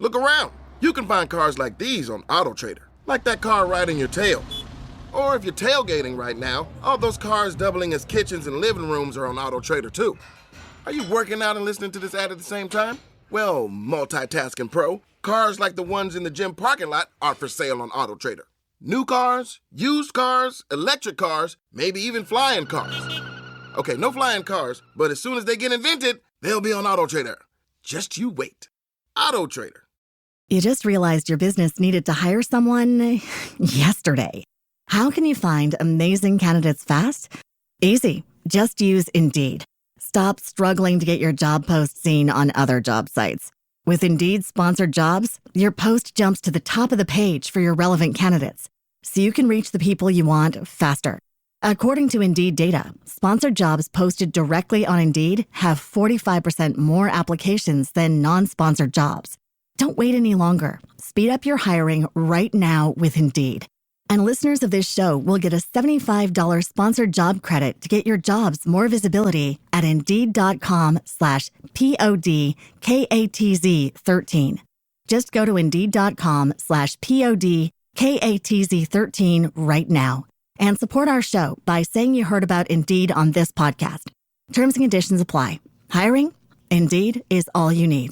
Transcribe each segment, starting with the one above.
Look around. You can find cars like these on AutoTrader, like that car riding your tail. Or if you're tailgating right now, all those cars doubling as kitchens and living rooms are on AutoTrader too. Are you working out and listening to this ad at the same time? Well, multitasking pro, cars like the ones in the gym parking lot are for sale on AutoTrader. New cars, used cars, electric cars, maybe even flying cars. Okay, no flying cars, but as soon as they get invented, they'll be on AutoTrader. Just you wait. AutoTrader. You just realized your business needed to hire someone yesterday. How can you find amazing candidates fast? Easy. Just use Indeed. Stop struggling to get your job post seen on other job sites. With Indeed sponsored jobs, your post jumps to the top of the page for your relevant candidates, so you can reach the people you want faster. According to Indeed data, sponsored jobs posted directly on Indeed have 45% more applications than non-sponsored jobs. Don't wait any longer. Speed up your hiring right now with Indeed. And listeners of this show will get a $75 sponsored job credit to get your jobs more visibility at Indeed.com/PODKATZ13. Just go to Indeed.com/PODKATZ13 right now and support our show by saying you heard about Indeed on this podcast. Terms and conditions apply. Hiring? Indeed is all you need.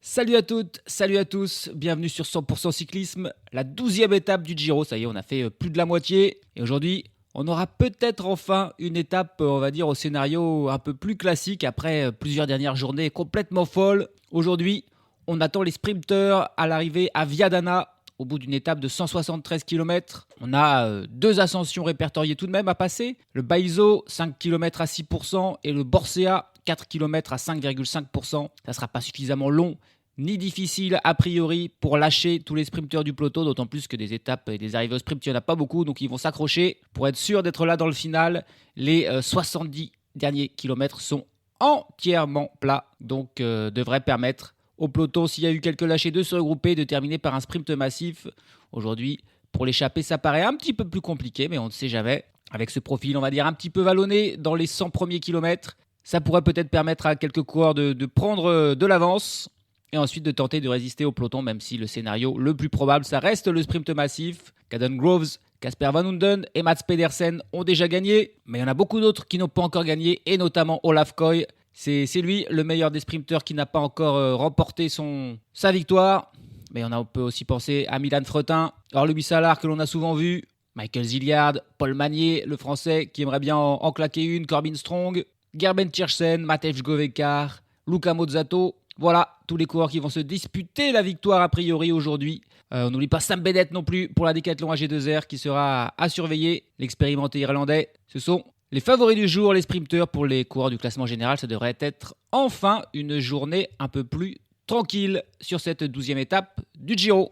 Salut à toutes, salut à tous, bienvenue sur 100% cyclisme, la 12e étape du Giro, ça y est on a fait plus de la moitié et aujourd'hui on aura peut-être enfin une étape on va dire au scénario un peu plus classique après plusieurs dernières journées complètement folles. Aujourd'hui on attend les sprinteurs à l'arrivée à Viadana au bout d'une étape de 173 km. On a deux ascensions répertoriées tout de même à passer, le Baizo 5 km à 6% et le Borcea 4 km à 5,5%. Ça ne sera pas suffisamment long ni difficile a priori pour lâcher tous les sprinteurs du peloton, d'autant plus que des étapes et des arrivées au sprint, il n'y en a pas beaucoup, donc ils vont s'accrocher pour être sûrs d'être là dans le final. Les 70 derniers kilomètres sont entièrement plats, donc devraient permettre au peloton, s'il y a eu quelques lâchés, de se regrouper, de terminer par un sprint massif. Aujourd'hui, pour l'échapper, ça paraît un petit peu plus compliqué, mais on ne sait jamais. Avec ce profil, on va dire, un petit peu vallonné dans les 100 premiers kilomètres, ça pourrait peut-être permettre à quelques coureurs de prendre de l'avance et ensuite de tenter de résister au peloton, même si le scénario le plus probable, ça reste le sprint massif. Caden Groves, Casper Van Hunden et Mats Pedersen ont déjà gagné, mais il y en a beaucoup d'autres qui n'ont pas encore gagné, et notamment Olaf Koy. C'est lui le meilleur des sprinteurs qui n'a pas encore remporté sa victoire. Mais on peut aussi penser à Milan Fretin, Orlumi Salar que l'on a souvent vu, Michael Zilliard, Paul Magnier, le français qui aimerait bien en claquer une, Corbin Strong, Gerben Tiersen, Matej Govekar, Luka Mozzato. Voilà, tous les coureurs qui vont se disputer la victoire a priori aujourd'hui. On n'oublie pas Sam Bennett non plus pour la Decathlon AG2R qui sera à surveiller. L'expérimenté irlandais, ce sont les favoris du jour, les sprinteurs. Pour les coureurs du classement général, ça devrait être enfin une journée un peu plus tranquille sur cette 12e étape du Giro.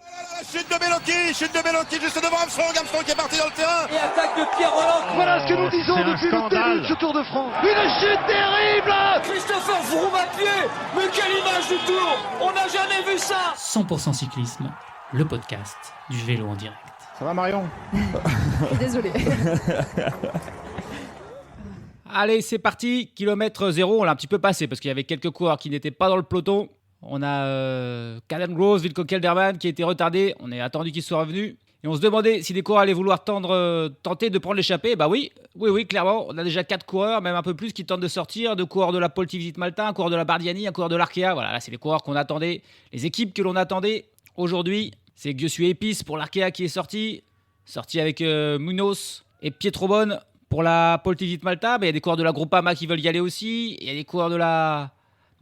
Chute de Bellocchi juste devant Armstrong qui est parti dans le terrain. Et attaque de Pierre Roland. Voilà ce que nous disons depuis le début de ce Tour de France. Une chute terrible. Christopher Froome à pied. Mais quelle image du Tour. On n'a jamais vu ça. 100% cyclisme, le podcast du vélo en direct. Ça va Marion? Désolé. Allez, c'est parti. Kilomètre 0, on l'a un petit peu passé parce qu'il y avait quelques coureurs qui n'étaient pas dans le peloton. On a Caden Groves, Wilco Kelderman qui a été retardé. On est attendu qu'il soit revenu. Et on se demandait si des coureurs allaient vouloir tenter de prendre l'échappée. Bah oui, clairement. On a déjà 4 coureurs, même un peu plus, qui tentent de sortir. 2 coureurs de la Polti Visite Malta, un coureur de la Bardiani, un coureur de l'Arkea. Voilà, là, c'est les coureurs qu'on attendait. Les équipes que l'on attendait aujourd'hui. C'est Giosué Epis pour l'Arkea qui est sorti. Sorti avec Munoz et Pietrobon pour la Polti Visite Malta. Mais il y a des coureurs de la Groupama qui veulent y aller aussi. Il y a des coureurs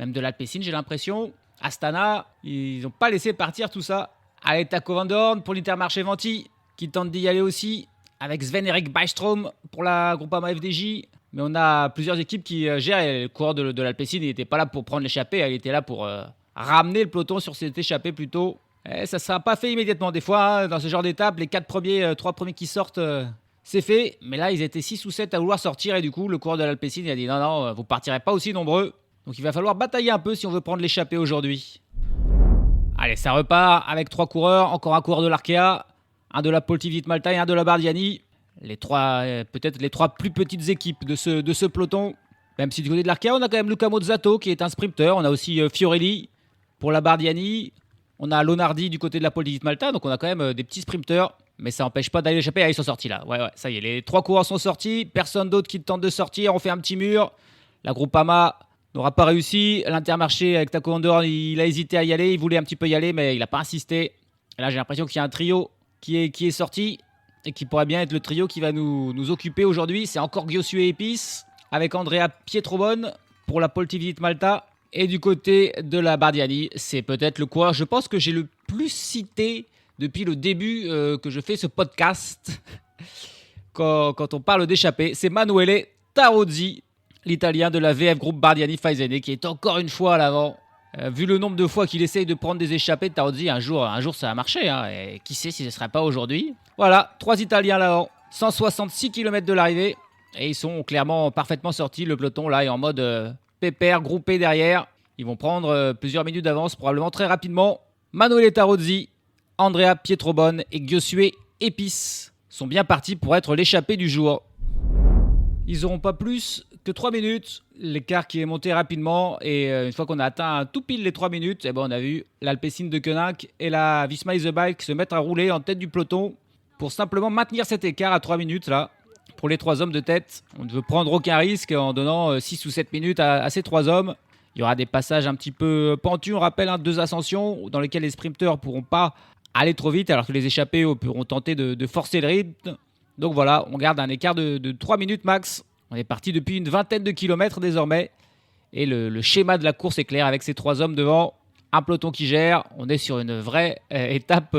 même de l'Alpecin, j'ai l'impression. Astana, ils n'ont pas laissé partir tout ça. Allez, Taco Van Dorn pour l'Intermarché Venti, qui tente d'y aller aussi, avec Sven-Erik Byström pour la Groupama FDJ. Mais on a plusieurs équipes qui gèrent. Le coureur de l'Alpecin, il n'était pas là pour prendre l'échappée, il était là pour ramener le peloton sur cette échappée plutôt. Et ça ne sera pas fait immédiatement. Des fois, dans ce genre d'étape, les 3 premiers qui sortent, c'est fait. Mais là, ils étaient 6 ou 7 à vouloir sortir, et du coup, le coureur de l'Alpecin, il a dit non, vous ne partirez pas aussi nombreux. Donc il va falloir batailler un peu si on veut prendre l'échappée aujourd'hui. Allez, ça repart avec 3 coureurs. Encore un coureur de l'Arkea, un de la Polti Visite Malta et un de la Bardiani. Peut-être les 3 plus petites équipes de ce peloton. Même si du côté de l'Arkea, on a quand même Luka Mozzato qui est un sprinter. On a aussi Fiorelli pour la Bardiani. On a Lonardi du côté de la Pole Digit Malta, donc on a quand même des petits sprinteurs. Mais ça n'empêche pas d'aller échapper. Ah, ils sont sortis là. Ouais, ça y est, les 3 coureurs sont sortis. Personne d'autre qui tente de sortir. On fait un petit mur. La Groupama n'aura pas réussi. L'Intermarché avec Taco Andor, il a hésité à y aller. Il voulait un petit peu y aller, mais il n'a pas insisté. Et là, j'ai l'impression qu'il y a un trio qui est sorti et qui pourrait bien être le trio qui va nous occuper aujourd'hui. C'est encore Giosué Epis avec Andrea Pietrobon pour la Pole Digit Malta. Et du côté de la Bardiani, c'est peut-être le coureur, je pense, que j'ai le plus cité depuis le début que je fais ce podcast, quand on parle d'échappée, c'est Manuele Tarozzi, l'Italien de la VF Group Bardiani Faisene, qui est encore une fois à l'avant. Vu le nombre de fois qu'il essaye de prendre des échappées, Tarozzi, un jour ça a marché. Hein, et qui sait si ce ne serait pas aujourd'hui. Voilà, 3 Italiens à l'avant, 166 km de l'arrivée. Et ils sont clairement parfaitement sortis. Le peloton là est en mode pépère, groupé derrière. Ils vont prendre plusieurs minutes d'avance, probablement très rapidement. Manuele Tarozzi, Andrea Pietrobon et Giosué Epis sont bien partis pour être l'échappée du jour. Ils n'auront pas plus que 3 minutes. L'écart qui est monté rapidement. Et une fois qu'on a atteint tout pile les 3 minutes, on a vu l'Alpecin de Koenig et la Visma Is The Bike se mettre à rouler en tête du peloton pour simplement maintenir cet écart à 3 minutes là. Pour les 3 hommes de tête, on ne veut prendre aucun risque en donnant 6 ou 7 minutes à ces 3 hommes. Il y aura des passages un petit peu pentus, on rappelle, 2 ascensions dans lesquelles les sprinteurs ne pourront pas aller trop vite alors que les échappés pourront tenter de forcer le rythme. Donc voilà, on garde un écart de 3 minutes max. On est parti depuis une vingtaine de kilomètres désormais. Et le schéma de la course est clair avec ces 3 hommes devant. Un peloton qui gère. On est sur une vraie étape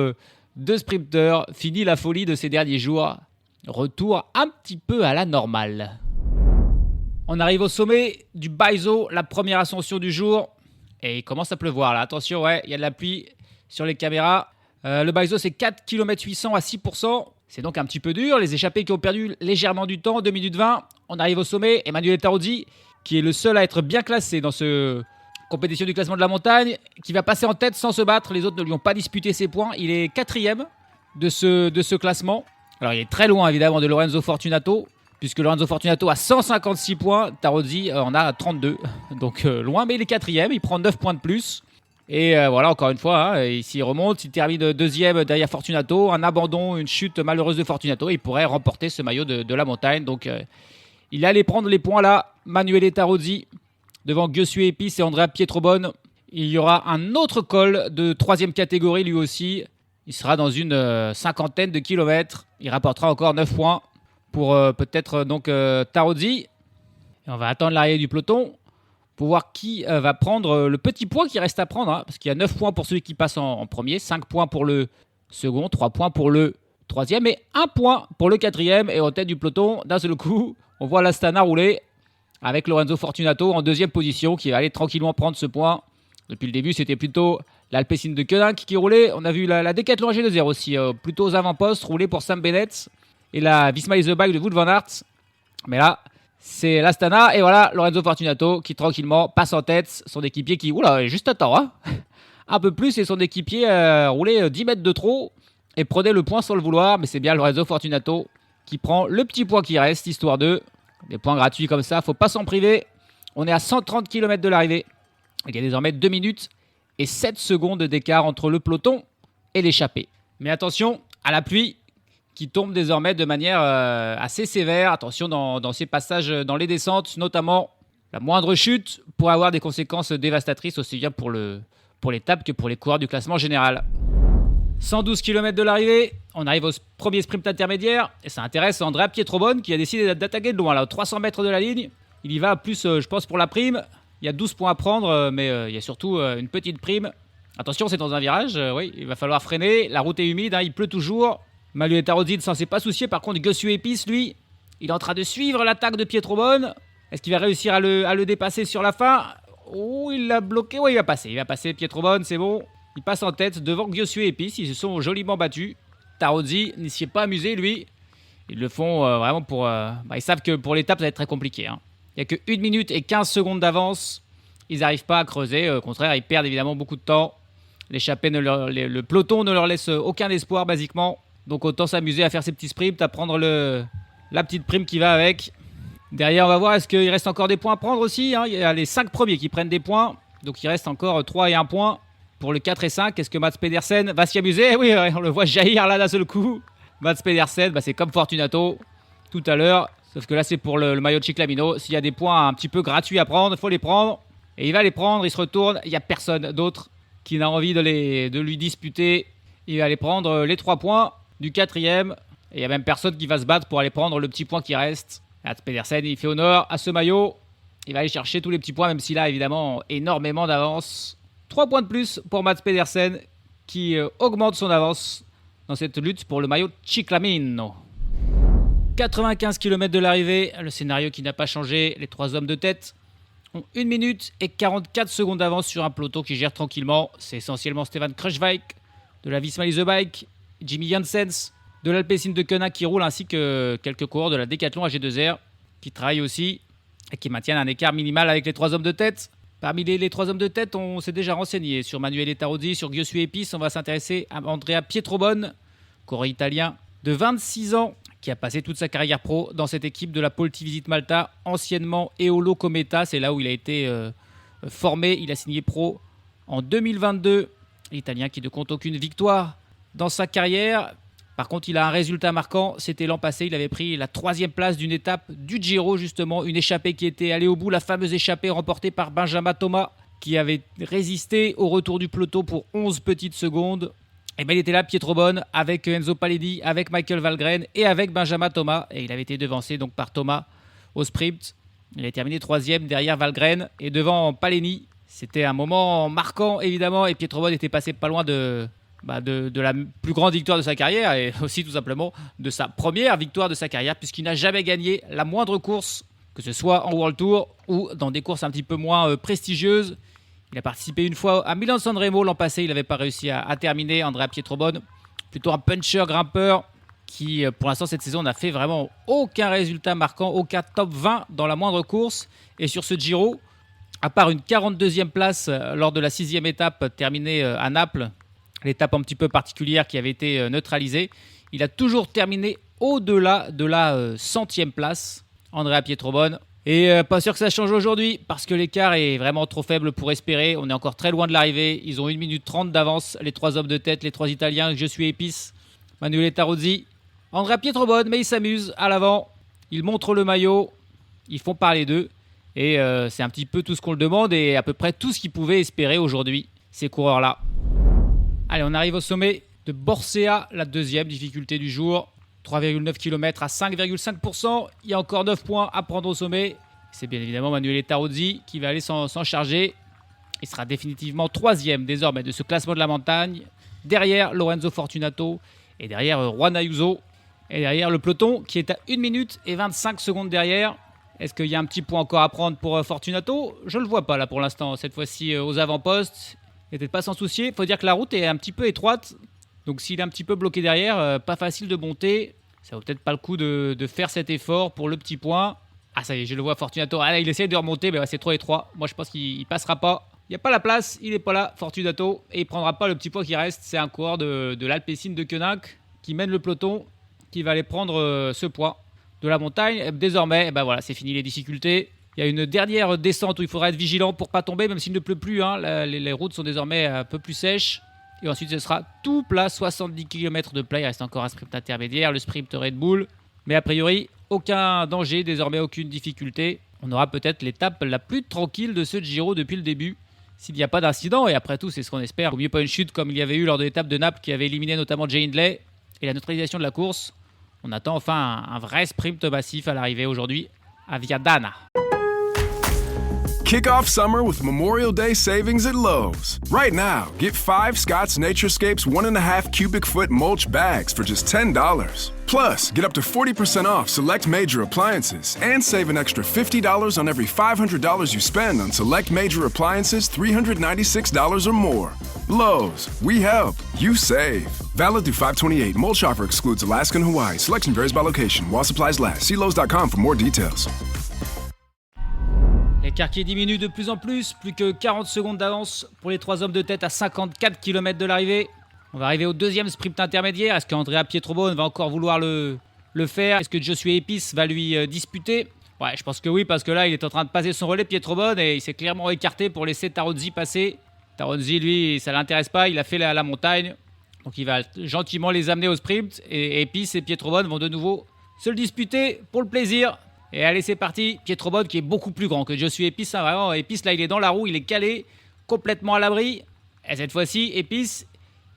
de sprinteurs. Fini la folie de ces derniers jours. Retour un petit peu à la normale. On arrive au sommet du Baizo, la première ascension du jour. Et il commence à pleuvoir là. Attention, il y a de la pluie sur les caméras. Le Baizo, c'est 4 km 800 à 6%. C'est donc un petit peu dur. Les échappés qui ont perdu légèrement du temps, 2 minutes 20. On arrive au sommet. Emanuele Tarozzi, qui est le seul à être bien classé dans ce compétition du classement de la montagne, qui va passer en tête sans se battre. Les autres ne lui ont pas disputé ses points. Il est 4e de ce classement. Alors, il est très loin, évidemment, de Lorenzo Fortunato, puisque Lorenzo Fortunato a 156 points. Tarozzi en a 32. Donc, loin, mais il est 4e. Il prend 9 points de plus. Et voilà, encore une fois, s'il remonte, il termine 2e derrière Fortunato. Un abandon, une chute malheureuse de Fortunato. Il pourrait remporter ce maillot de la montagne. Donc, il allait prendre les points là. Manuele Tarozzi devant Giosué Epis et Andrea Pietrobon. Il y aura un autre col de 3e catégorie lui aussi. Il sera dans une cinquantaine de kilomètres. Il rapportera encore 9 points pour peut-être donc Tarozzi. Et on va attendre l'arrivée du peloton pour voir qui va prendre le petit point qui reste à prendre. Parce qu'il y a 9 points pour celui qui passe en premier, 5 points pour le second, 3 points pour le troisième et 1 point pour le 4e. Et en tête du peloton, d'un seul coup, on voit l'Astana rouler avec Lorenzo Fortunato en 2e position qui va aller tranquillement prendre ce point. Depuis le début, c'était plutôt l'Alpecin de Koenig qui roulait. On a vu la Decathlon AG2R aussi, plutôt aux avant-postes, roulée pour Sam Bennett. Et la Visma Is The Bike de Wout van Aert. Mais là, c'est l'Astana. Et voilà, Lorenzo Fortunato qui tranquillement passe en tête. Son équipier qui, juste à temps, un peu plus. Et son équipier roulait 10 mètres de trop et prenait le point sans le vouloir. Mais c'est bien Lorenzo Fortunato qui prend le petit point qui reste, histoire de des points gratuits comme ça. Faut pas s'en priver. On est à 130 km de l'arrivée. Il y a désormais 2 minutes et 7 secondes d'écart entre le peloton et l'échappée. Mais attention à la pluie qui tombe désormais de manière assez sévère. Attention dans ces passages, dans les descentes, notamment la moindre chute pourrait avoir des conséquences dévastatrices aussi bien pour l'étape que pour les coureurs du classement général. 112 km de l'arrivée, on arrive au premier sprint intermédiaire et ça intéresse Andrea Pietrobon qui a décidé d'attaquer de loin, là, aux 300 mètres de la ligne. Il y va plus, je pense, pour la prime. Il y a 12 points à prendre, mais il y a surtout une petite prime. Attention, c'est dans un virage, il va falloir freiner. La route est humide, il pleut toujours. Manuele Tarozzi ne s'en s'est pas soucié. Par contre, Giosué Epis, lui, il est en train de suivre l'attaque de Pietrobon. Est-ce qu'il va réussir à le dépasser sur la fin? Oh, il l'a bloqué. Oui, il va passer. Pietrobon, c'est bon. Il passe en tête devant Giosué Epis. Ils se sont joliment battus. Tarozzi n'y s'y est pas amusé, lui. Ils le font vraiment pour... ils savent que pour l'étape, ça va être très compliqué. Il n'y a que 1 minute et 15 secondes d'avance. Ils n'arrivent pas à creuser. Au contraire, ils perdent évidemment beaucoup de temps. L'échappée, le peloton ne leur laisse aucun espoir, basiquement. Donc autant s'amuser à faire ces petits sprints, à prendre la petite prime qui va avec. Derrière, on va voir, est-ce qu'il reste encore des points à prendre aussi. Il y a les 5 premiers qui prennent des points. Donc il reste encore 3 et 1 point pour le 4 et 5. Est-ce que Mats Pedersen va s'y amuser? Oui, on le voit jaillir là d'un seul coup. Mats Pedersen, c'est comme Fortunato tout à l'heure. Sauf que là, c'est pour le maillot de Ciclamino. S'il y a des points un petit peu gratuits à prendre, il faut les prendre. Et il va les prendre, il se retourne. Il n'y a personne d'autre qui n'a envie de lui disputer. Il va aller prendre les 3 points du 4e. Et il n'y a même personne qui va se battre pour aller prendre le petit point qui reste. Mats Pedersen, il fait honneur à ce maillot. Il va aller chercher tous les petits points, même s'il a évidemment énormément d'avance. 3 points de plus pour Mats Pedersen, qui augmente son avance dans cette lutte pour le maillot Ciclamino. 95 km de l'arrivée, le scénario qui n'a pas changé. Les 3 hommes de tête ont 1 minute et 44 secondes d'avance sur un peloton qui gère tranquillement. C'est essentiellement Stefan Kruijswijk de la Visma Lease Bike, Jimmy Janssens de l'Alpecin de Koenig qui roule, ainsi que quelques coureurs de la Decathlon AG2R qui travaillent aussi et qui maintiennent un écart minimal avec les 3 hommes de tête. Parmi les 3 hommes de tête, on s'est déjà renseigné sur Manuele Tarozzi, sur Giosuè Epis. On va s'intéresser à Andrea Pietrobonne, coureur italien de 26 ans, qui a passé toute sa carrière pro dans cette équipe de la Polti Visit Malta, anciennement Eolo Cometa. C'est là où il a été formé. Il a signé pro en 2022. L'Italien qui ne compte aucune victoire dans sa carrière. Par contre, il a un résultat marquant. C'était l'an passé. Il avait pris la 3e place d'une étape du Giro, justement. Une échappée qui était allée au bout. La fameuse échappée remportée par Benjamin Thomas, qui avait résisté au retour du peloton pour 11 petites secondes. Et bien, il était là, Pietrobonne, avec Enzo Paledi, avec Michael Valgren et avec Benjamin Thomas. Et il avait été devancé donc par Thomas au sprint. Il a terminé 3e derrière Valgren et devant Paleni. C'était un moment marquant, évidemment. Et Pietrobonne était passé pas loin de la plus grande victoire de sa carrière et aussi tout simplement de sa première victoire de sa carrière, puisqu'il n'a jamais gagné la moindre course, que ce soit en World Tour ou dans des courses un petit peu moins prestigieuses. Il a participé une fois à Milan-San Remo l'an passé. Il n'avait pas réussi à terminer. Andrea Pietrobonne, plutôt un puncher grimpeur qui, pour l'instant, cette saison, n'a fait vraiment aucun résultat marquant, aucun top 20 dans la moindre course. Et sur ce Giro, à part une 42e place lors de la 6e étape terminée à Naples, l'étape un petit peu particulière qui avait été neutralisée, il a toujours terminé au-delà de la 100e place, Andrea Pietrobonne. Et pas sûr que ça change aujourd'hui, parce que l'écart est vraiment trop faible pour espérer. On est encore très loin de l'arrivée. Ils ont 1 minute 30 d'avance, les 3 hommes de tête, les 3 Italiens, Giosuè Epis, Manuele Tarozzi, Andrea Pietrobonne, mais ils s'amusent à l'avant. Ils montrent le maillot, ils font parler d'eux. Et c'est un petit peu tout ce qu'on le demande et à peu près tout ce qu'ils pouvaient espérer aujourd'hui, ces coureurs-là. Allez, on arrive au sommet de Borcea, la 2e difficulté du jour. 3,9 km à 5,5%. Il y a encore 9 points à prendre au sommet. C'est bien évidemment Manuele Tarozzi qui va aller s'en charger. Il sera définitivement 3e désormais de ce classement de la montagne. Derrière Lorenzo Fortunato et derrière Juan Ayuso. Et derrière le peloton qui est à 1 minute et 25 secondes derrière. Est-ce qu'il y a un petit point encore à prendre pour Fortunato? Je ne le vois pas là pour l'instant. Cette fois-ci aux avant-postes. Il ne peut-être pas s'en soucier. Il faut dire que la route est un petit peu étroite. Donc s'il est un petit peu bloqué derrière, pas facile de monter. Ça vaut peut-être pas le coup de faire cet effort pour le petit point. Ah ça y est, je le vois Fortunato. Ah là, il essaie de remonter, mais c'est trop étroit. Moi je pense qu'il passera pas. Il n'y a pas la place, il n'est pas là, Fortunato. Et il prendra pas le petit point qui reste. C'est un coureur de l'Alpecin de Koenig qui mène le peloton, qui va aller prendre ce point de la montagne. Désormais, voilà, c'est fini les difficultés. Il y a une dernière descente où il faudra être vigilant pour pas tomber, même s'il ne pleut plus. Les routes sont désormais un peu plus sèches. Et ensuite, ce sera tout plat, 70 km de plat. Il reste encore un sprint intermédiaire, le sprint Red Bull. Mais a priori, aucun danger, désormais aucune difficulté. On aura peut-être l'étape la plus tranquille de ce Giro depuis le début, s'il n'y a pas d'incident. Et après tout, c'est ce qu'on espère. Au mieux pas une chute comme il y avait eu lors de l'étape de Naples qui avait éliminé notamment Jay Hindley et la neutralisation de la course. On attend enfin un vrai sprint massif à l'arrivée aujourd'hui à Viadana. Kick off summer with Memorial Day savings at Lowe's. Right now, get 5 Scott's Naturescapes 1.5 cubic foot mulch bags for just $10. Plus, get up to 40% off select major appliances and save an extra $50 on every $500 you spend on select major appliances $396 or more. Lowe's, we help, you save. Valid through 5/28. Mulch offer excludes Alaska and Hawaii. Selection varies by location. While supplies last. See Lowe's.com for more details. L'écart qui diminue de plus en plus que 40 secondes d'avance pour les 3 hommes de tête à 54 km de l'arrivée. On va arriver au 2e sprint intermédiaire. Est-ce qu'Andrea Pietrobonne va encore vouloir le faire? Est-ce que Giosuè Epis va lui disputer? Ouais, je pense que oui, parce que là, il est en train de passer son relais, Pietrobonne, et il s'est clairement écarté pour laisser Tarozzi passer. Taronzi, lui, ça l'intéresse pas, il a fait la montagne. Donc il va gentiment les amener au sprint. Et Épice et Pietrobon vont de nouveau se le disputer pour le plaisir. Et allez, c'est parti. Pietrobon qui est beaucoup plus grand que Josué Épice. Hein, vraiment, Épice, là, il est dans la roue, il est calé, complètement à l'abri. Et cette fois-ci, Épice,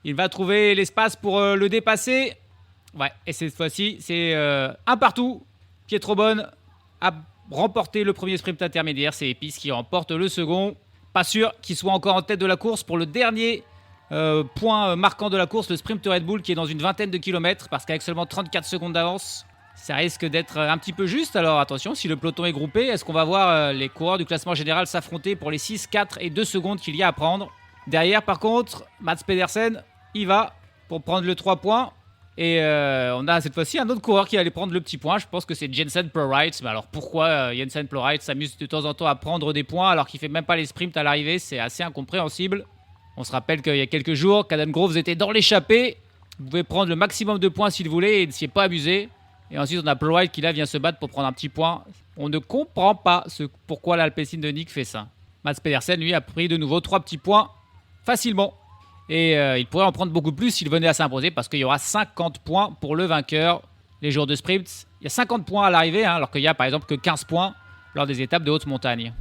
il va trouver l'espace pour le dépasser. Ouais, et cette fois-ci, c'est un partout. Pietrobon a remporté le premier sprint intermédiaire. C'est Épice qui remporte le second. Pas sûr qu'il soit encore en tête de la course pour le dernier point marquant de la course, le sprint Red Bull qui est dans une vingtaine de kilomètres parce qu'avec seulement 34 secondes d'avance, ça risque d'être un petit peu juste. Alors attention, si le peloton est groupé, est-ce qu'on va voir les coureurs du classement général s'affronter pour les 6, 4 et 2 secondes qu'il y a à prendre? Derrière, par contre, Mats Pedersen, il va pour prendre le 3 points. Et on a cette fois-ci un autre coureur qui va aller prendre le petit point. Je pense que c'est Jensen Plowright. Mais alors pourquoi Jensen Plowright s'amuse de temps en temps à prendre des points alors qu'il ne fait même pas les sprints à l'arrivée? C'est assez incompréhensible. On se rappelle qu'il y a quelques jours, Caden Groves était dans l'échappée. Vous pouvez prendre le maximum de points si vous voulez et ne s'y est pas amusé. Et ensuite, on a Plowright qui là vient se battre pour prendre un petit point. On ne comprend pas pourquoi l'Alpecin de Nick fait ça. Mats Pedersen, lui, a pris de nouveau 3 petits points facilement. Et il pourrait en prendre beaucoup plus s'il venait à s'imposer parce qu'il y aura 50 points pour le vainqueur les jours de sprint. Il y a 50 points à l'arrivée, hein, alors qu'il y a par exemple que 15 points lors des étapes de haute montagne.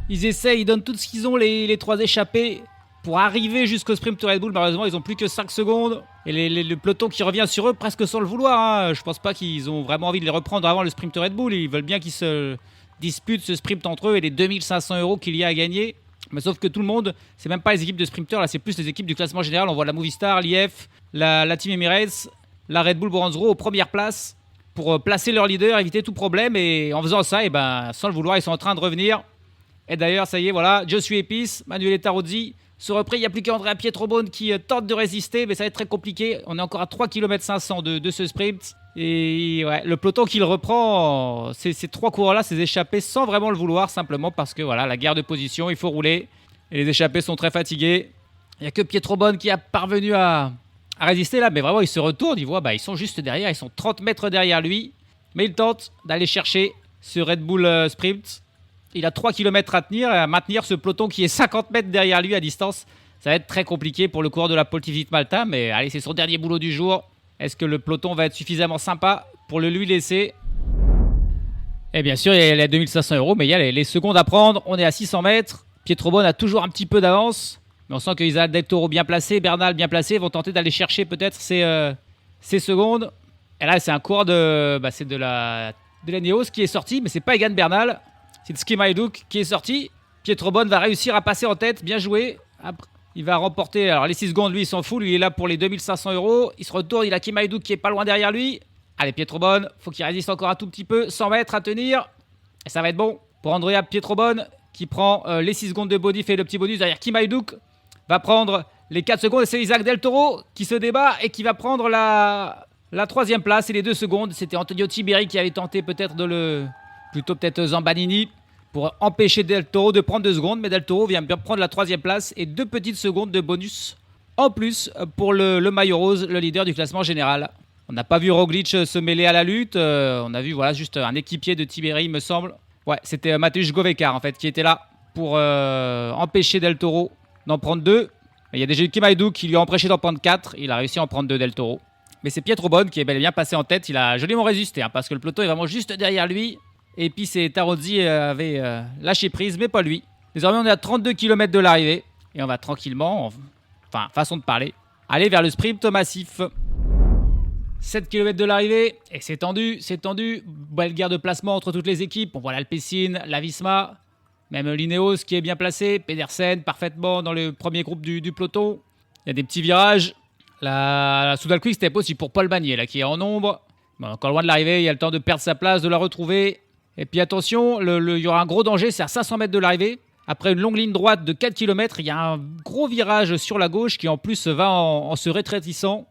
Ils essayent, ils donnent tout ce qu'ils ont, les 3 échappés, pour arriver jusqu'au sprint Red Bull. Malheureusement, ils n'ont plus que 5 secondes. Et le peloton qui revient sur eux presque sans le vouloir. Hein. Je pense pas qu'ils ont vraiment envie de les reprendre avant le sprint Red Bull. Ils veulent bien qu'ils se disputent ce sprint entre eux et les 2500 € qu'il y a à gagner. Mais sauf que tout le monde, c'est même pas les équipes de sprinteurs, là c'est plus les équipes du classement général. On voit la Movistar, l'IF, la Team Emirates, la Red Bull Boranzro aux premières places pour placer leur leader, éviter tout problème. Et en faisant ça, et ben, sans le vouloir, ils sont en train de revenir. Et d'ailleurs, ça y est, voilà, Josué Épice, Manuel Tarozzi se repris. Il n'y a plus qu'Andrea Pietrobon qui tente de résister, mais ça va être très compliqué. On est encore à 3 km 500 de ce sprint. Et ouais, le peloton qui le reprend, ces 3 coureurs-là, ces échappés, sans vraiment le vouloir, simplement parce que voilà, la guerre de position, il faut rouler. Et les échappés sont très fatigués. Il n'y a que Pietrobon qui a parvenu à résister là, mais vraiment, il se retourne. Il voit, ils sont juste derrière, ils sont 30 mètres derrière lui. Mais il tente d'aller chercher ce Red Bull Sprint. Il a 3 km à tenir et à maintenir ce peloton qui est 50 mètres derrière lui à distance. Ça va être très compliqué pour le coureur de la Poltivit Malta, mais allez, c'est son dernier boulot du jour. Est-ce que le peloton va être suffisamment sympa pour le lui laisser? Et bien sûr, il y a les 2500 €, mais il y a les secondes à prendre. On est à 600 mètres. Pietrobon a toujours un petit peu d'avance, mais on sent que Isaac Del Toro bien placé, Bernal bien placé, vont tenter d'aller chercher peut-être ces secondes. Et là, c'est un coureur c'est de la Neos qui est sorti, mais c'est pas Egan Bernal. C'est Tski Majduk qui est sorti. Pietrobon va réussir à passer en tête. Bien joué. Après, il va remporter. Alors, les 6 secondes, lui, il s'en fout. Lui, il est là pour les 2500 €. Il se retourne. Il a Kim Majduk qui est pas loin derrière lui. Allez, Pietrobon. Faut qu'il résiste encore un tout petit peu. 100 mètres à tenir. Et ça va être bon pour Andrea Pietrobon qui prend les 6 secondes de bonus et le petit bonus. Derrière, Kim Majduk va prendre les 4 secondes. Et c'est Isaac Del Toro qui se débat et qui va prendre la 3e place et les 2 secondes. C'était Antonio Tiberi qui avait tenté peut-être plutôt peut-être Zambanini pour empêcher Del Toro de prendre 2 secondes. Mais Del Toro vient bien prendre la 3e place et 2 petites secondes de bonus en plus pour le maillot rose, le leader du classement général. On n'a pas vu Roglic se mêler à la lutte. On a vu juste un équipier de Tiberi, il me semble. Ouais, c'était Mateusz Govekar en fait qui était là pour empêcher Del Toro d'en prendre 2. Il y a déjà eu Kim Majduk qui lui a empêché d'en prendre 4. Il a réussi à en prendre 2 Del Toro. Mais c'est Pietrobon qui est bel et bien passé en tête. Il a joliment résisté parce que le peloton est vraiment juste derrière lui. Et puis c'est Tarozzi avait lâché prise, mais pas lui. Désormais, on est à 32 km de l'arrivée. Et on va tranquillement, façon de parler, aller vers le sprint massif. 7 km de l'arrivée. Et c'est tendu. Belle guerre de placement entre toutes les équipes. On voit l'Alpecin, la Visma, même l'Ineos qui est bien placé. Pedersen parfaitement dans le premier groupe du peloton. Il y a des petits virages. La Soudal Quick Step aussi pour Paul Bagné là, qui est en ombre. Bon, encore loin de l'arrivée. Il y a le temps de perdre sa place, de la retrouver. Et puis attention, il y aura un gros danger, c'est à 500 mètres de l'arrivée. Après une longue ligne droite de 4 km, il y a un gros virage sur la gauche qui en plus va en se rétrécissant.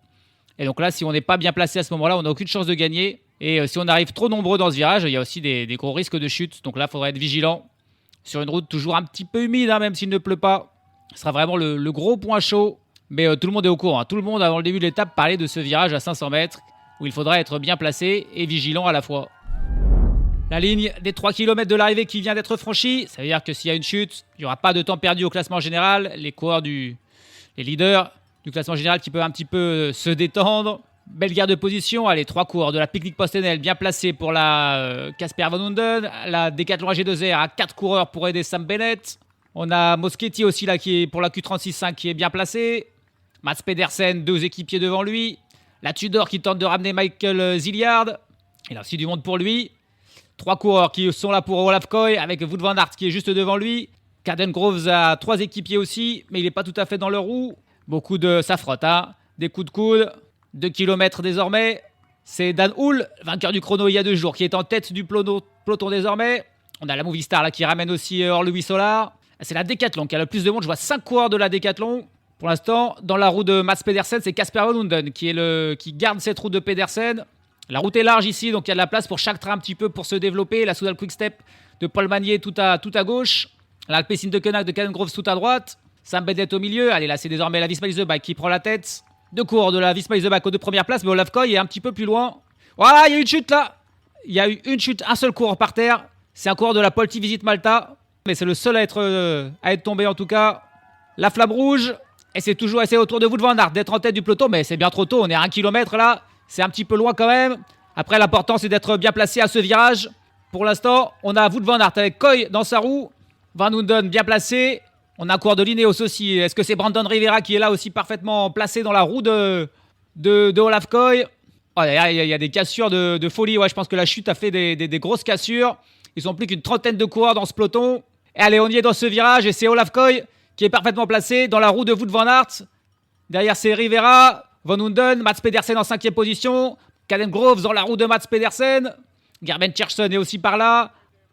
Et donc là, si on n'est pas bien placé à ce moment-là, on n'a aucune chance de gagner. Et si on arrive trop nombreux dans ce virage, il y a aussi des gros risques de chute. Donc là, il faudra être vigilant. Sur une route toujours un petit peu humide, même s'il ne pleut pas. Ce sera vraiment le gros point chaud. Mais tout le monde est au courant. Tout le monde, avant le début de l'étape, parlait de ce virage à 500 mètres où il faudra être bien placé et vigilant à la fois. La ligne des 3 km de l'arrivée qui vient d'être franchie. Ça veut dire que s'il y a une chute, il n'y aura pas de temps perdu au classement général. Les coureurs les leaders du classement général qui peuvent un petit peu se détendre. Belle guerre de position. Allez, 3 coureurs de la Picnic Post-NL bien placés pour la Casper Van Hunden. La Decathlon AG2R à 4 coureurs pour aider Sam Bennett. On a Moschetti aussi là qui est pour la Q36.5 qui est bien placé. Mats Pedersen, 2 équipiers devant lui. La Tudor qui tente de ramener Michael Zilliard. Il a aussi du monde pour lui. 3 coureurs qui sont là pour Olaf Koy avec Wout van Aert qui est juste devant lui. Caden Groves a 3 équipiers aussi, mais il n'est pas tout à fait dans leur roue. Ça frotte, hein. Des coups de coude. 2 km désormais. C'est Dan Hull, vainqueur du chrono il y a 2 jours, qui est en tête du peloton désormais. On a la Movistar là qui ramène aussi Louis Solar. C'est la Decathlon qui a le plus de monde. Je vois 5 coureurs de la Decathlon. Pour l'instant, dans la roue de Mats Pedersen, c'est Casper Van Hunden qui garde cette roue de Pedersen. La route est large ici, donc il y a de la place pour chaque train un petit peu pour se développer. La Soudal Quick Step de Paul Magnier tout à gauche. L'Alpecin de Koenig de Caden Groves tout à droite. Sam Bennett au milieu. Allez, là, c'est désormais la Visma Iseback qui prend la tête. 2 coureurs de la Visma Iseback aux 2 premières places, mais Olaf Koy est un petit peu plus loin. Voilà, il y a eu une chute là. Il y a eu une chute, un seul coureur par terre. C'est un coureur de la Polti Visit Malta, mais c'est le seul à être tombé en tout cas. La flamme rouge. Et c'est toujours au tour de Wout van Aert d'être en tête du peloton, mais c'est bien trop tôt. On est à 1 km là. C'est un petit peu loin quand même. Après, l'important, c'est d'être bien placé à ce virage. Pour l'instant, on a Wout van Aert avec Koy dans sa roue. Van Hunden bien placé. On a un coureur de l'Ineos aussi. Est-ce que c'est Brandon Rivera qui est là aussi parfaitement placé dans la roue de Olaf Koy? Oh, il y a des cassures de folie. Ouais, je pense que la chute a fait des grosses cassures. Ils sont plus qu'une trentaine de coureurs dans ce peloton. Et allez, on y est dans ce virage. Et c'est Olaf Koy qui est parfaitement placé dans la roue de Wout van Aert. Derrière, c'est Rivera, Van Hunden, Mats Pedersen en 5e position. Caden Groves dans la roue de Mats Pedersen. Gerben Tjersen est aussi par là.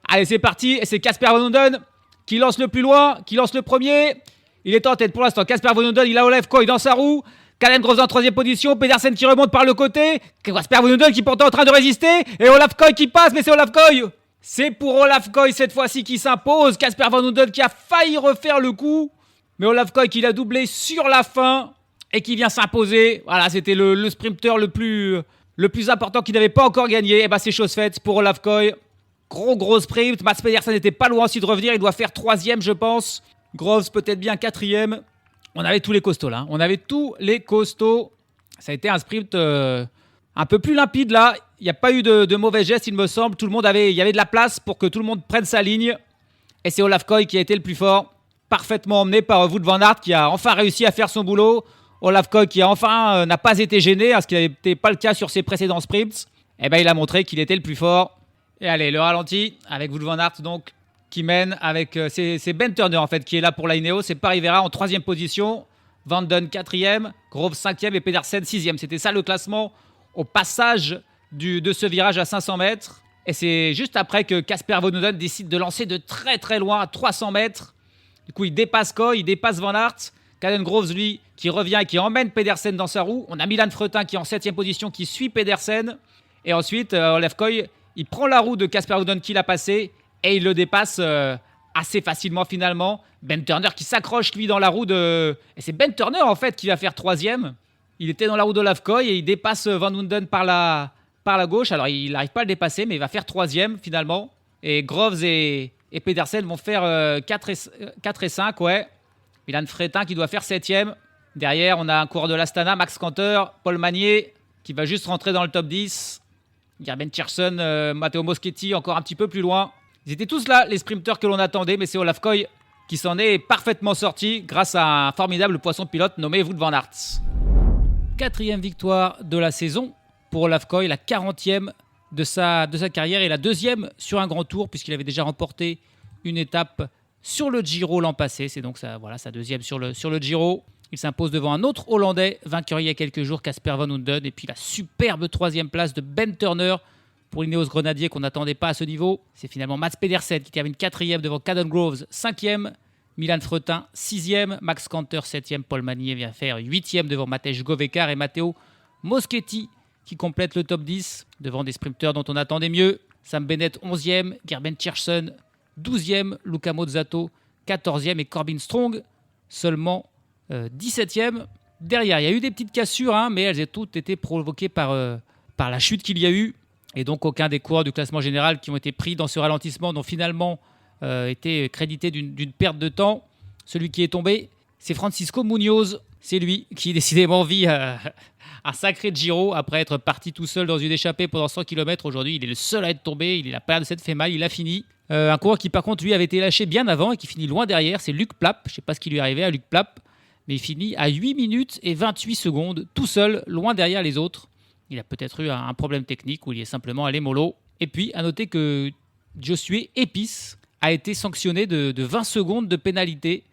Allez, c'est parti. Et c'est Casper Van Hunden qui lance le plus loin, qui lance le premier. Il est en tête pour l'instant. Casper Van Hunden, il a Olaf Koy dans sa roue. Caden Groves en 3e position. Pedersen qui remonte par le côté. Casper Van Hunden qui est pourtant en train de résister. Et Olaf Koy qui passe, mais c'est Olaf Koy. C'est pour Olaf Koy cette fois-ci qui s'impose. Casper Van Hunden qui a failli refaire le coup. Mais Olaf Koy qui l'a doublé sur la fin et qui vient s'imposer. Voilà, c'était le sprinter le plus important qui n'avait pas encore gagné. Et bah c'est chose faite pour Olaf Koy. Gros sprint. Mats Pedersen n'était pas loin aussi de revenir. Il doit faire 3e, je pense. Groves peut-être bien 4e. On avait tous les costauds là. On avait tous les costauds. Ça a été un sprint un peu plus limpide là. Il n'y a pas eu de mauvais gestes, il me semble. Il y avait de la place pour que tout le monde prenne sa ligne. Et c'est Olaf Koy qui a été le plus fort. Parfaitement emmené par Wout van Aert qui a enfin réussi à faire son boulot. Olaf Koy qui n'a pas été gêné, ce qui n'était pas le cas sur ses précédents sprints. Et ben il a montré qu'il était le plus fort. Et allez, le ralenti avec Wout van Aert donc qui mène avec c'est Ben Turner en fait qui est là pour la Ineos. C'est pas Rivera en 3e position, Van Den 4e, Groves 5e et Pedersen 6e. C'était ça le classement au passage de ce virage à 500 mètres. Et c'est juste après que Casper Van Hunden décide de lancer de très très loin à 300 mètres. Du coup, il dépasse Koy, il dépasse Van Aert. Caden Groves, lui, qui revient et qui emmène Pedersen dans sa roue. On a Milan Fretin qui est en 7e position, qui suit Pedersen. Et ensuite, Olaf Koy, il prend la roue de Casper Van Hunden qui l'a passé et il le dépasse assez facilement finalement. Ben Turner qui s'accroche, lui, dans la roue de... Et c'est Ben Turner, en fait, qui va faire 3e. Il était dans la roue d'Olaf Koy et il dépasse Van Hunden par la gauche. Alors, il n'arrive pas à le dépasser, mais il va faire 3e finalement. Et Groves et Pedersen vont faire 4 et 5, ouais. Milan Fretin qui doit faire 7e. Derrière, on a un coureur de l'Astana, Max Kanter, Paul Magnier, qui va juste rentrer dans le top 10. Gerben Tjersen, Matteo Moschetti, encore un petit peu plus loin. Ils étaient tous là, les sprinteurs que l'on attendait, mais c'est Olaf Koy qui s'en est parfaitement sorti grâce à un formidable poisson pilote nommé Wout van Aert. 4e victoire de la saison pour Olaf Koy, la 40e de sa carrière et la 2e sur un grand tour puisqu'il avait déjà remporté une étape sur le Giro l'an passé. C'est donc sa 2e sur le Giro. Il s'impose devant un autre Hollandais, vainqueur il y a quelques jours, Casper Van Hunden. Et puis la superbe 3e place de Ben Turner pour l'Ineos Grenadier qu'on n'attendait pas à ce niveau. C'est finalement Mats Pedersen qui termine 4e devant Caden Groves, 5e. Milan Fretin, 6e. Max Kanter, 7e. Paul Magnier vient faire 8e devant Matej Govekar et Matteo Moschetti qui complète le top 10 devant des sprinteurs dont on attendait mieux. Sam Bennett, 11e. Gerben Tjersen, 12e. Luca Mozzato, 14e. Et Corbin Strong, seulement 17e. Derrière, il y a eu des petites cassures, mais elles ont toutes été provoquées par la chute qu'il y a eu. Et donc aucun des coureurs du classement général qui ont été pris dans ce ralentissement n'ont finalement été crédités d'une perte de temps. Celui qui est tombé, c'est Francisco Munoz. C'est lui qui décidément vit un sacré Giro après être parti tout seul dans une échappée pendant 100 km. Aujourd'hui, il est le seul à être tombé. Il n'a pas l'air de s'être fait mal. Il a fini. Un coureur qui, par contre, lui, avait été lâché bien avant et qui finit loin derrière. C'est Luc Plapp. Je ne sais pas ce qui lui est arrivé à Luc Plapp, mais il finit à 8 minutes et 28 secondes, tout seul, loin derrière les autres. Il a peut-être eu un problème technique ou il est simplement allé mollo. Et puis, à noter que Josué Epis a été sanctionné de 20 secondes de pénalité.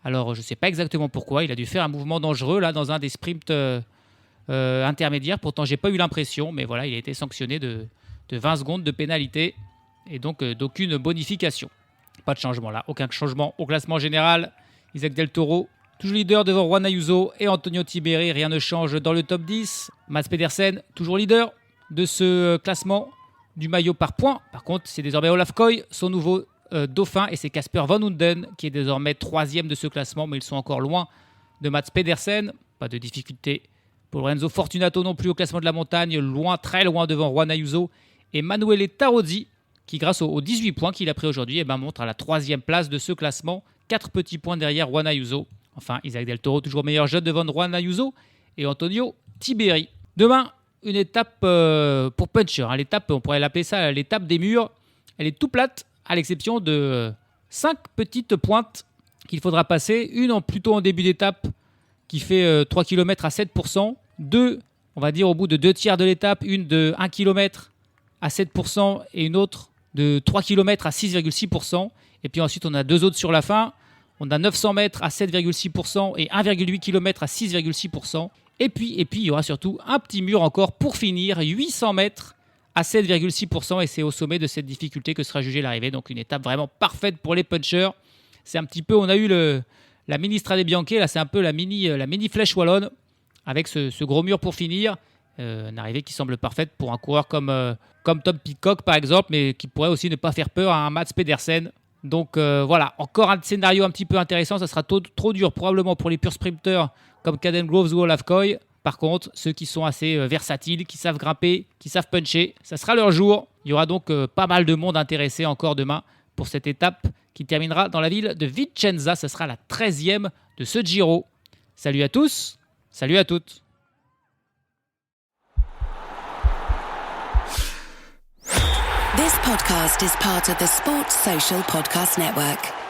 Alors, je ne sais pas exactement pourquoi. Il a dû faire un mouvement dangereux là dans un des sprints intermédiaires. Pourtant, je n'ai pas eu l'impression. Mais voilà, il a été sanctionné de 20 secondes de pénalité. Et donc, d'aucune bonification. Pas de changement là. Aucun changement au classement général. Isaac Del Toro, toujours leader devant Juan Ayuso et Antonio Tiberi. Rien ne change dans le top 10. Mads Pedersen, toujours leader de ce classement du maillot par points. Par contre, c'est désormais Olaf Koy, son nouveau dauphin, et c'est Casper Van Hunden qui est désormais 3e de ce classement, mais ils sont encore loin de Mads Pedersen. Pas de difficulté pour Lorenzo Fortunato non plus au classement de la montagne, loin, très loin devant Juan Ayuso et Manuele Tarozzi, qui grâce aux 18 points qu'il a pris aujourd'hui, montre à la 3e place de ce classement, 4 petits points derrière Juan Ayuso. Enfin, Isaac Del Toro, toujours meilleur jeune devant Juan Ayuso et Antonio Tiberi. Demain, une étape pour puncher. L'étape, on pourrait l'appeler ça l'étape des murs. Elle est tout plate, à l'exception de 5 petites pointes qu'il faudra passer. Une plutôt en début d'étape qui fait 3 km à 7%. 2, on va dire au bout de 2 tiers de l'étape. Une de 1 km à 7% et une autre de 3 km à 6,6%. Et puis ensuite, on a 2 autres sur la fin. On a 900 mètres à 7,6% et 1,8 km à 6,6%. Et puis, il y aura surtout un petit mur encore pour finir, 800 mètres à 7,6%. Et c'est au sommet de cette difficulté que sera jugée l'arrivée. Donc une étape vraiment parfaite pour les punchers. C'est un petit peu, on a eu la mini Strade Bianche, là c'est un peu la mini flèche wallonne avec ce gros mur pour finir. Une arrivée qui semble parfaite pour un coureur comme Tom Pidcock par exemple, mais qui pourrait aussi ne pas faire peur à un Mads Pedersen. Donc voilà, encore un scénario un petit peu intéressant. Ça sera trop dur probablement pour les purs sprinters comme Caden Groves ou Olaf Koy. Par contre, ceux qui sont assez versatiles, qui savent grimper, qui savent puncher, ça sera leur jour. Il y aura donc pas mal de monde intéressé encore demain pour cette étape qui terminera dans la ville de Vicenza. Ça sera la 13e de ce Giro. Salut à tous, salut à toutes. This podcast is part of the Sports Social Podcast Network.